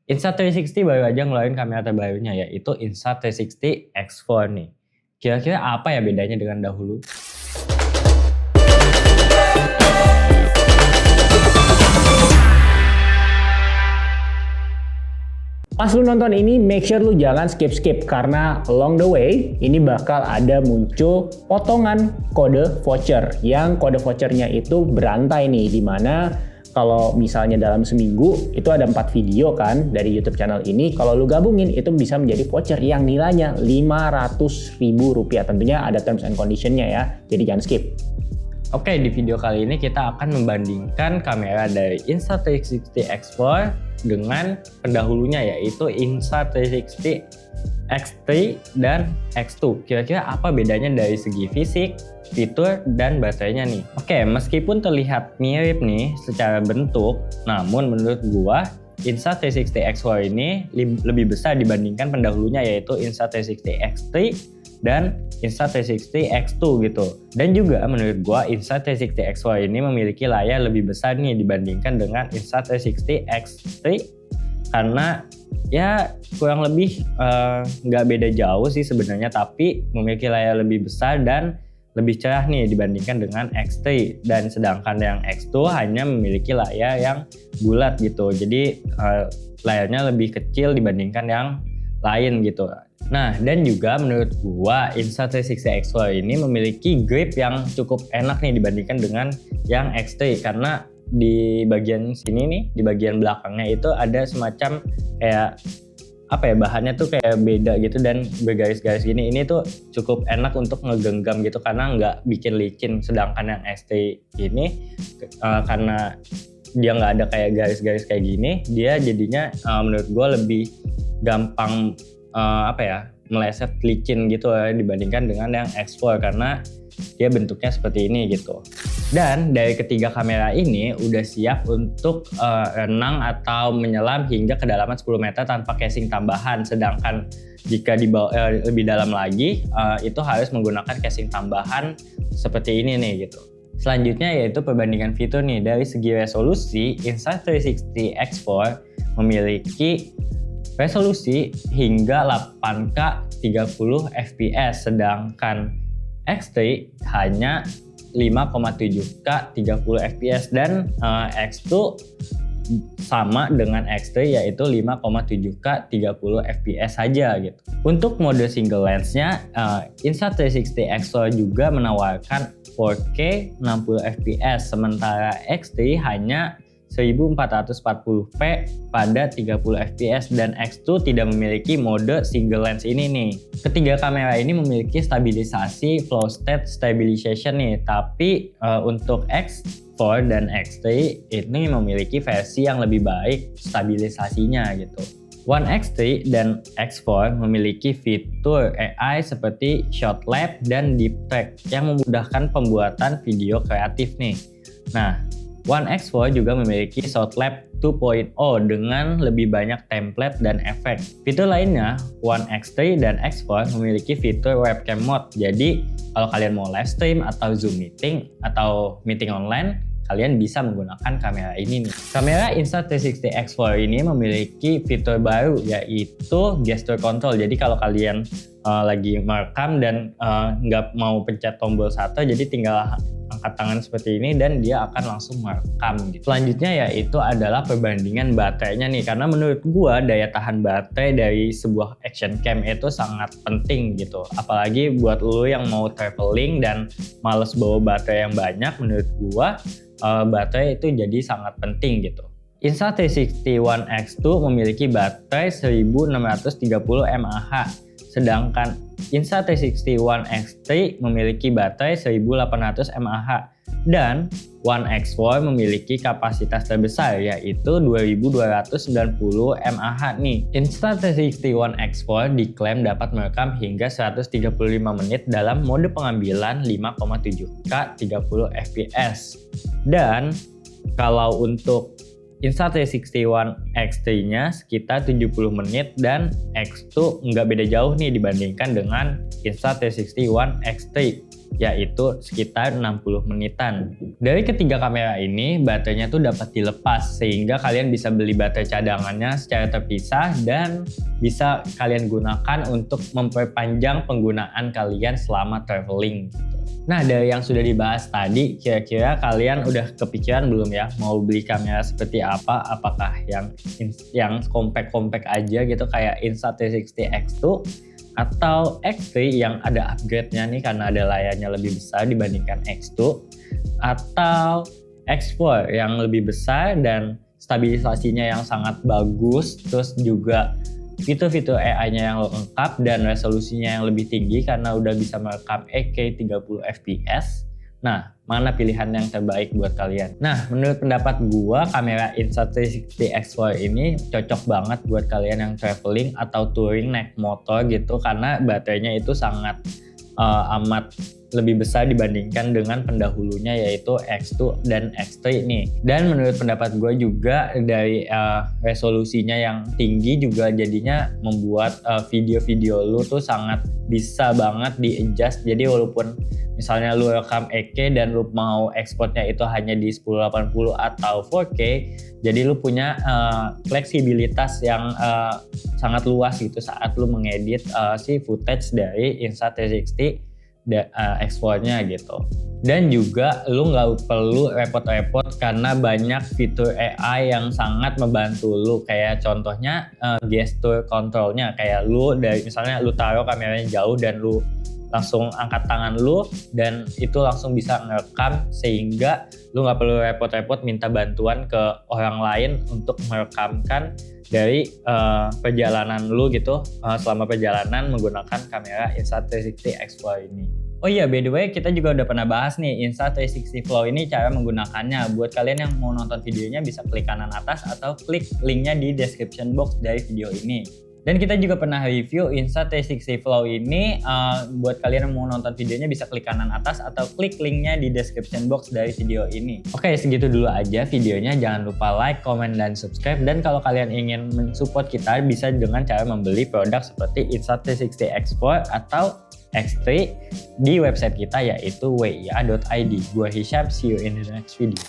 Insta360 baru aja ngeluarin kamera terbarunya yaitu Insta360 X4 nih. Kira-kira apa ya bedanya dengan dahulu? Pas lu nonton ini, make sure lu jangan skip karena along the way ini bakal ada muncul potongan kode voucher yang kode vouchernya itu berantai nih, dimana kalau misalnya dalam seminggu itu ada 4 video kan dari YouTube channel ini, kalau lu gabungin itu bisa menjadi voucher yang nilainya Rp500.000. Tentunya ada terms and conditionnya ya, jadi jangan skip. Oke, di video kali ini kita akan membandingkan kamera dari Insta360 X4 dengan pendahulunya yaitu Insta360 X3 dan X2. Kira-kira apa bedanya dari segi fisik, fitur, dan baterainya nih? Oke, meskipun terlihat mirip nih secara bentuk, namun menurut gua Insta360 X4 ini lebih besar dibandingkan pendahulunya yaitu Insta360 X3 dan Insta360 X2 gitu. Dan juga menurut gua Insta360 X4 ini memiliki layar lebih besar nih dibandingkan dengan Insta360 X3 karena ya kurang lebih nggak beda jauh sih sebenarnya, tapi memiliki layar lebih besar dan lebih cerah nih dibandingkan dengan X3. Dan sedangkan yang X2 hanya memiliki layar yang bulat gitu, jadi layarnya lebih kecil dibandingkan yang lain gitu. Nah, dan juga menurut gua Insta360 X4 ini memiliki grip yang cukup enak nih dibandingkan dengan yang X3 karena di bagian sini nih, di bagian belakangnya itu ada semacam kayak apa ya, bahannya tuh kayak beda gitu dan bergaris-garis gini. Ini tuh cukup enak untuk ngegenggam gitu karena nggak bikin licin. Sedangkan yang X3 ini karena dia nggak ada kayak garis-garis kayak gini, dia jadinya menurut gua lebih gampang meleset licin gitu ya dibandingkan dengan yang X4 karena dia bentuknya seperti ini gitu. Dan dari ketiga kamera ini udah siap untuk renang atau menyelam hingga kedalaman 10 meter tanpa casing tambahan. Sedangkan jika lebih dalam lagi itu harus menggunakan casing tambahan seperti ini nih gitu. Selanjutnya yaitu perbandingan fitur nih. Dari segi resolusi, Insta360 X4 memiliki resolusi hingga 8K 30 fps, sedangkan X3 hanya 5,7K 30 fps dan X2 sama dengan X3 yaitu 5,7K 30 fps saja gitu. Untuk mode single lensnya, Insta360 X4 juga menawarkan 4K 60 fps, sementara X3 hanya 1440p pada 30 fps dan X2 tidak memiliki mode single lens ini nih. Ketiga kamera ini memiliki stabilisasi flow state stabilization nih, tapi untuk X4 dan X3 ini memiliki versi yang lebih baik stabilisasinya gitu. One X3 dan X4 memiliki fitur AI seperti Shot Lab dan Deep Track yang memudahkan pembuatan video kreatif nih. Nah, One X4 juga memiliki Soundlab 2.0 dengan lebih banyak template dan efek. Fitur lainnya, One X3 dan X4 memiliki fitur webcam mode. Jadi, kalau kalian mau live stream atau Zoom meeting atau meeting online, kalian bisa menggunakan kamera ini nih. Kamera Insta360 X4 ini memiliki fitur baru yaitu gesture control. Jadi kalau kalian lagi merekam dan nggak mau pencet tombol shutter, jadi tinggal angkat tangan seperti ini dan dia akan langsung merekam gitu. Selanjutnya yaitu adalah perbandingan baterainya nih, karena menurut gua daya tahan baterai dari sebuah action cam itu sangat penting gitu. Apalagi buat lo yang mau traveling dan males bawa baterai yang banyak, menurut gua baterai itu jadi sangat penting gitu. Insta360 One X2 memiliki baterai 1630 mAh, sedangkan Insta360 One X3 memiliki baterai 1800 mAh dan One X4 memiliki kapasitas terbesar yaitu 2290 mAh nih. Insta360 One X4 diklaim dapat merekam hingga 135 menit dalam mode pengambilan 5,7K 30 fps. Dan kalau untuk Insta360 One X3-nya sekitar 70 menit dan X2 nggak beda jauh nih dibandingkan dengan Insta360 One X3. yaitu sekitar 60 menitan. Dari ketiga kamera ini, baterainya tuh dapat dilepas sehingga kalian bisa beli baterai cadangannya secara terpisah dan bisa kalian gunakan untuk memperpanjang penggunaan kalian selama traveling. Nah, dari yang sudah dibahas tadi, kira-kira kalian udah kepikiran belum ya mau beli kamera seperti apa? Apakah yang compact aja gitu kayak Insta360 X2 atau X3 yang ada upgrade-nya nih karena ada layarnya lebih besar dibandingkan X2, atau X4 yang lebih besar dan stabilisasinya yang sangat bagus, terus juga fitur-fitur AI-nya yang lengkap dan resolusinya yang lebih tinggi karena udah bisa merekam 8K 30 fps. Nah, mana pilihan yang terbaik buat kalian? Nah, menurut pendapat gua, kamera Insta360 X4 ini cocok banget buat kalian yang traveling atau touring naik motor gitu karena baterainya itu sangat amat lebih besar dibandingkan dengan pendahulunya yaitu X2 dan X3 nih. Dan menurut pendapat gue juga dari resolusinya yang tinggi juga jadinya membuat video-video lu tuh sangat bisa banget di-adjust. Jadi walaupun misalnya lu rekam 8K dan lu mau ekspornya itu hanya di 1080 atau 4K, jadi lu punya fleksibilitas yang sangat luas gitu saat lu mengedit si footage dari Insta360 X4-nya gitu. Dan juga lu nggak perlu repot-repot karena banyak fitur AI yang sangat membantu lu, kayak contohnya gesture controlnya, kayak lu dari misalnya lu taruh kameranya jauh dan lu langsung angkat tangan lu dan itu langsung bisa ngerekam sehingga lu nggak perlu repot-repot minta bantuan ke orang lain untuk merekamkan dari perjalanan lu gitu selama perjalanan menggunakan kamera Insta360 X4 ini. Oh iya, by the way, kita juga udah pernah bahas nih Insta360 Flow ini cara menggunakannya. Buat kalian yang mau nonton videonya bisa klik kanan atas atau klik linknya di description box dari video ini. Dan kita juga pernah review Insta360 Flow ini. Buat kalian yang mau nonton videonya bisa klik kanan atas atau klik linknya di description box dari video ini. Oke, segitu dulu aja videonya. Jangan lupa like, comment, dan subscribe. Dan kalau kalian ingin mensupport kita bisa dengan cara membeli produk seperti Insta360 X4 atau X3 di website kita yaitu wia.id. Gua Hisham, see you in the next video.